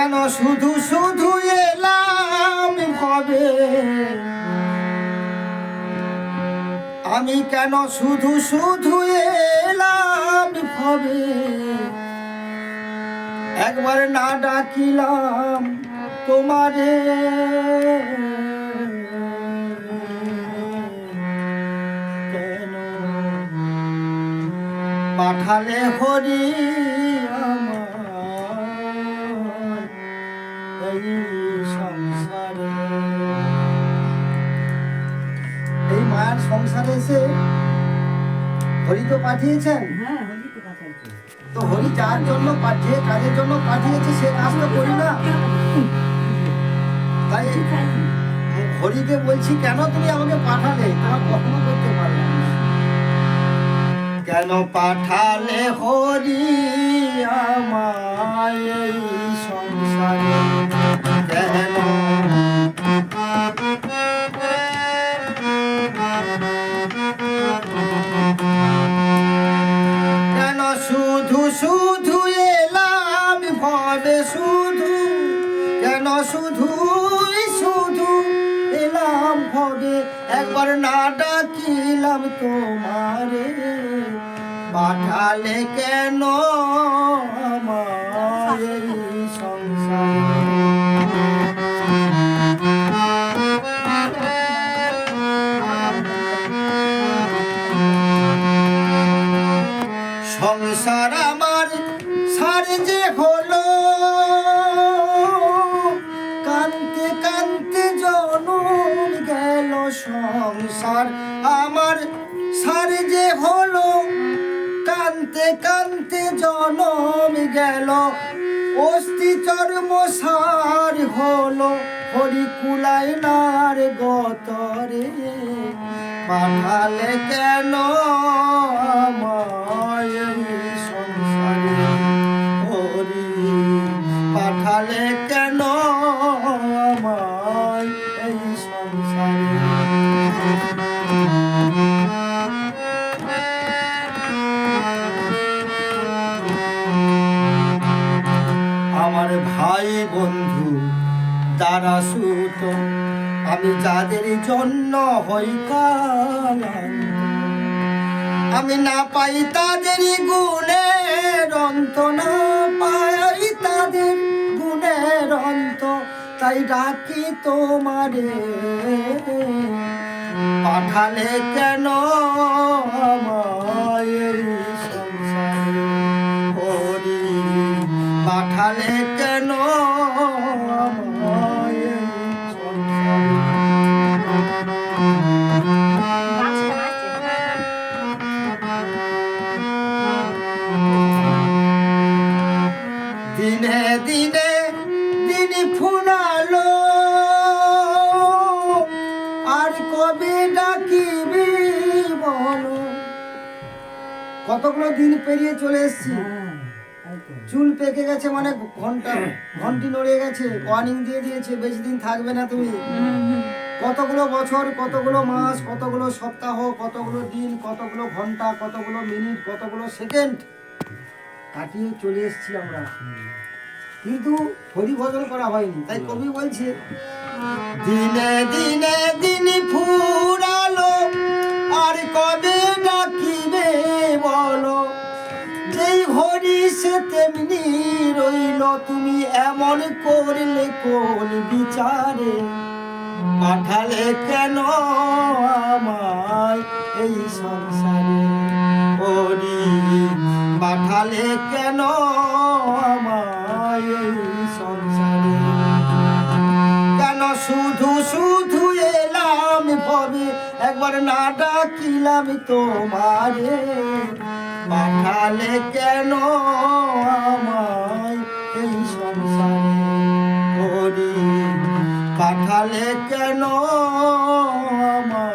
কেন শুধু শুধু এলাম ভবে, আমি কেন শুধু শুধু এলাম ভবে, একবার না ডাকিলাম তোমারে, কেন পাঠালে হরি আমার এই সংসারে। এই মায়ার সংসারে এসে হরি তো পাঠিয়েছেন। তো হরি যার জন্য পাঠিয়ে, কাজের জন্য পাঠিয়েছে, সে কাজ তো করি না। তাই হরিকে বলছি, কেন তুমি আমাকে পাঠালে? তোমার কখনো করতে পারলাম না। কেন পাঠালে হরি আমায় এই সংসারে, কেন কেন শুধু শুধু এলাম ভবে, শুধু কেন শুধু শুধু এলাম ভবে, একবার না ডাকিলাম তোমারে, পাঠালে কেন আমার এই সংসারে। সংসার আমার সার যে হলো, কানতে কানতে জনম গেল। সংসার আমার সার যে হলো, কানতে কানতে জনম গেল। অস্থি চর্ম সার হলো, হরি কুলাই নার গতরে, পাঠালে কেন আমায় এই সংসারে, হরি পাঠালে কেন আমায় এই সংসারে। আমার ভাই বন্ধু যারা সুত, আমি যাদের জন্য হই কালান্ত, আমি না পাই তাদের গুণের অন্ত, না পাই তাদের গুণের অন্ত, তাই ডাকি তোমারে, পাঠালে কেন আমায় এই সংসারে, হরি পাঠালে কেন আমায় এই সংসারে। দিনে দিনে দিন ফুরালো, আর কবে ডাকিবি বলো। কতগুলো দিন পেরিয়ে চলে এসছি, চুল পেকে গেছে, মানে ঘন্টি নড়ে গেছে, ওয়ার্নিং দিয়ে দিয়েছে বেশি দিন থাকবে না তুমি। কতগুলো বছর, কতগুলো মাস, কতগুলো সপ্তাহ, কতগুলো দিন, কতগুলো ঘন্টা, কতগুলো মিনিট, কতগুলো সেকেন্ড কাটিয়ে চলে এসছি আমরা, কিন্তু হরি ভজন করা হয়নি। তাই কবি বলছে, দিনে দিনে দিন ফুরালো, আর কবে ডাকিবে বলো। যেই হরি সে তেমনি রইল, তুমি এমন করলে কোন বিচারে, পাঠালে কেন আমায় এই সংসারে, হরি পাঠালে কেন আমায় এই সংসারে। কেন শুধু শুধু এলাম ভবে, একবার না ডাকিলাম তোমারে, পাঠালে কেন আমায় এই সংসারে, হরি পাঠালে কেন আমায়।